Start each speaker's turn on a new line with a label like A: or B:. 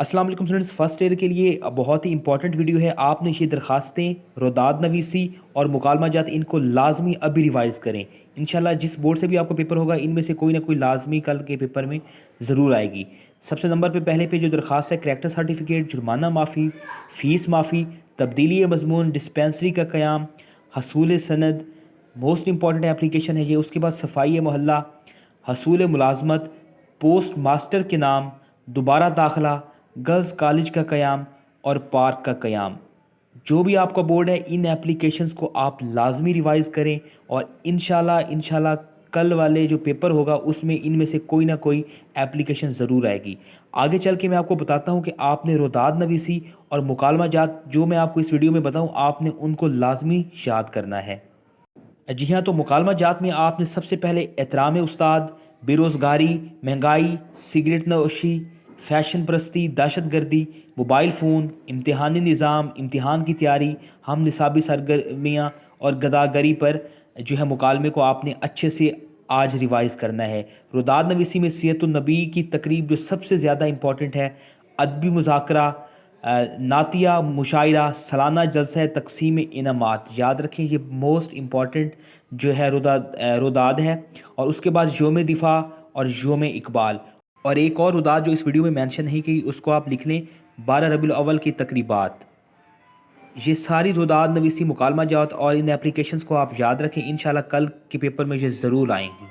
A: अस्सलाम वालेकुम students, first year के लिए बहुत ही इंपॉर्टेंट वीडियो है। आपने ये दरखास्तें, रोदाद नवीसी और मुकालमा जात इनको लाजमी अभी रिवाइज़ करें। इंशाल्लाह जिस बोर्ड से भी आपका पेपर होगा इनमें से कोई ना कोई लाजमी कल के पेपर में ज़रूर आएगी। सबसे नंबर पे पहले पे जो दरखास्त है, करैक्टर सर्टिफिकेट, जुर्माना माफ़ी, फ़ीस माफ़ी, तब्दीली मज़मून, डिस्पेंसरी का क़याम, हसूल सनद, मोस्ट इंपॉर्टेंट एप्लीकेशन है ये। उसके बाद सफाई मोहल्ला, हसूल मुलाजमत, पोस्ट मास्टर के नाम, दोबारा दाखिला, गर्ल्स कॉलेज का क़याम और पार्क का क़याम। जो भी आपका बोर्ड है इन एप्लीकेशंस को आप लाजमी रिवाइज़ करें और इंशाल्लाह कल वाले जो पेपर होगा उसमें इनमें से कोई ना कोई एप्लीकेशन ज़रूर आएगी। आगे चल के मैं आपको बताता हूँ कि आपने रोदाद नवीसी और मुकालमा जात जो मैं आपको इस वीडियो में बताऊँ आपने उनको लाजमी याद करना है। जी हाँ, तो मुकालमा जात में आपने सबसे पहले एहतराम उस्ताद, बेरोज़गारी, महंगाई, सिगरेट नोशी, फ़ैशन परस्ती, दहशत गर्दी, मोबाइल फ़ोन, इम्तिहानी निज़ाम, इम्तिहान की तैयारी, हम निसाबी सरगर्मियाँ और गदागरी पर जो है मुकालमे को आपने अच्छे से आज रिवाइज़ करना है। रुदाद नवीसी में सीरतुन नबी की तकरीब जो सबसे ज़्यादा इम्पॉर्टेंट है, अदबी मुज़ाकरा, नातिया मुशायरा, सालाना जलसा तकसीम इनामात, याद रखें ये मोस्ट इम्पॉर्टेंट जो है रुदाद है। और उसके बाद योम दिफ़ा और योम इकबाल, और एक और रुदाद जो इस वीडियो में मेंशन नहीं की उसको आप लिख लें, 12 रबीउल अव्वल की तकरीबात। ये सारी रुदाद नवीसी मुकालमा जात और इन एप्लीकेशंस को आप याद रखें, इंशाल्लाह कल के पेपर में ये ज़रूर आएंगी।